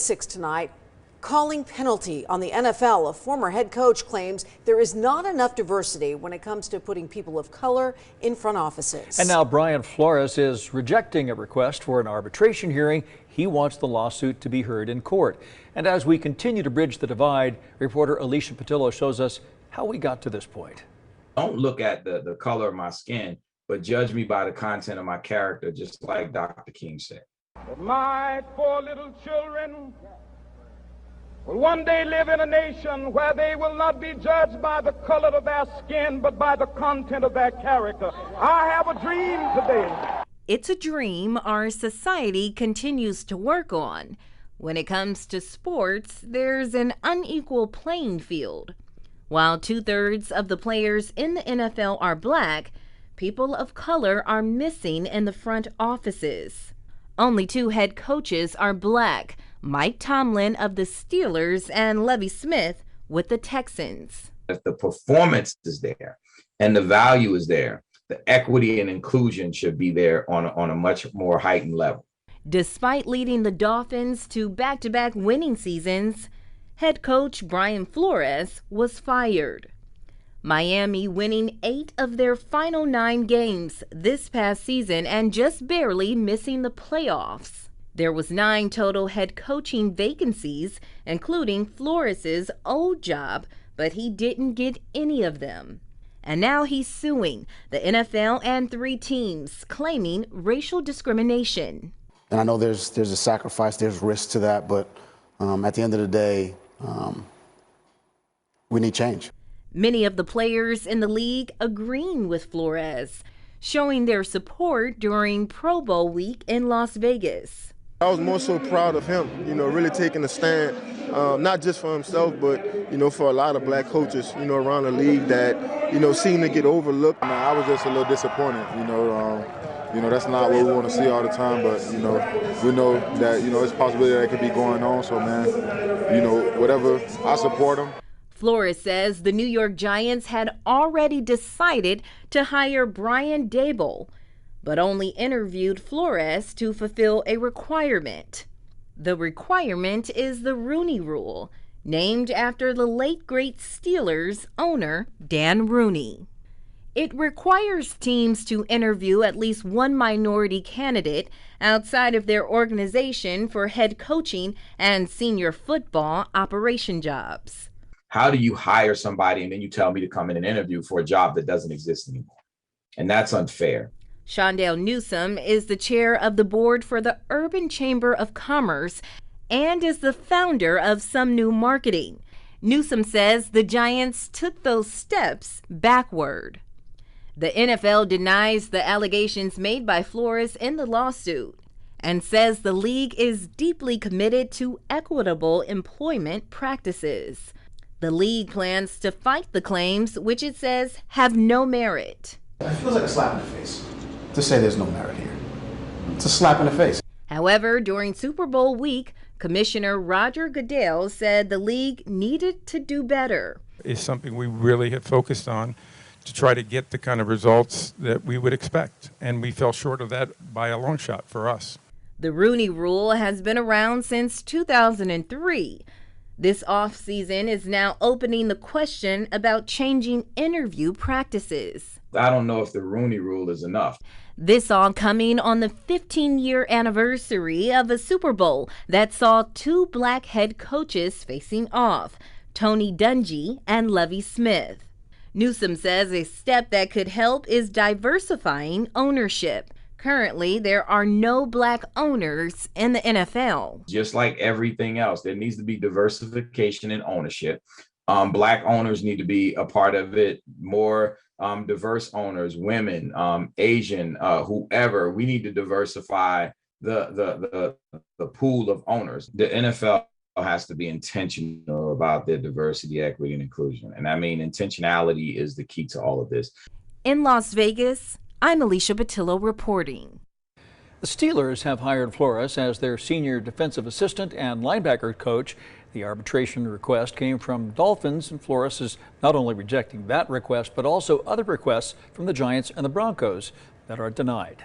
6 tonight. Calling penalty on the NFL. A former head coach claims there is not enough diversity when it comes to putting people of color in front offices. And now Brian Flores is rejecting a request for an arbitration hearing. He wants the lawsuit to be heard in court. And as we continue to bridge the divide, reporter Alicia Patillo shows us how we got to this point. Don't look at the color of my skin, but judge me by the content of my character, just like Dr. King said. My 4 little children will one day live in a nation where they will not be judged by the color of their skin, but by the content of their character. I have a dream today. It's a dream our society continues to work on. When it comes to sports, there's an unequal playing field. While 2/3 of the players in the NFL are black, people of color are missing in the front offices. Only 2 head coaches are black, Mike Tomlin of the Steelers and Lovie Smith with the Texans. If the performance is there and the value is there, the equity and inclusion should be there on a much more heightened level. Despite leading the Dolphins to back-to-back winning seasons, head coach Brian Flores was fired. Miami winning 8 of their final 9 games this past season and just barely missing the playoffs. There was 9 total head coaching vacancies, including Flores's old job, but he didn't get any of them. And now he's suing the NFL and 3 teams, claiming racial discrimination. And I know there's a sacrifice, there's risk to that, but at the end of the day, we need change. Many of the players in the league agreeing with Flores, showing their support during Pro Bowl week in Las Vegas. I was more so proud of him, really taking a stand, not just for himself, but, for a lot of black coaches, around the league that, seem to get overlooked. I was just a little disappointed, that's not what we want to see all the time, but, we know that, it's a possibility that could be going on. So, man, whatever, I support him. Flores says the New York Giants had already decided to hire Brian Daboll, but only interviewed Flores to fulfill a requirement. The requirement is the Rooney Rule, named after the late great Steelers owner Dan Rooney. It requires teams to interview at least one minority candidate outside of their organization for head coaching and senior football operation jobs. How do you hire somebody and then you tell me to come in and interview for a job that doesn't exist anymore? And that's unfair. Shondell Newsom is the chair of the board for the Urban Chamber of Commerce and is the founder of Sumnu Marketing. Newsom says the Giants took those steps backward. The NFL denies the allegations made by Flores in the lawsuit and says the league is deeply committed to equitable employment practices. The league plans to fight the claims, which it says have no merit. It feels like a slap in the face to say there's no merit here. It's a slap in the face. However, during Super Bowl week, Commissioner Roger Goodell said the league needed to do better. It's something we really have focused on to try to get the kind of results that we would expect, and we fell short of that by a long shot for us. The Rooney Rule has been around since 2003. This offseason is now opening the question about changing interview practices. I don't know if the Rooney Rule is enough. This all coming on the 15-year anniversary of a Super Bowl that saw 2 black head coaches facing off, Tony Dungy and Lovie Smith. Newsom says a step that could help is diversifying ownership. Currently, there are no black owners in the NFL. Just like everything else, there needs to be diversification in ownership. Black owners need to be a part of it. More diverse owners, women, Asian, whoever. We need to diversify the pool of owners. The NFL has to be intentional about their diversity, equity, and inclusion. And I mean, intentionality is the key to all of this. In Las Vegas, I'm Alicia Patillo reporting. The Steelers have hired Flores as their senior defensive assistant and linebacker coach. The arbitration request came from Dolphins, and Flores is not only rejecting that request, but also other requests from the Giants and the Broncos that are denied.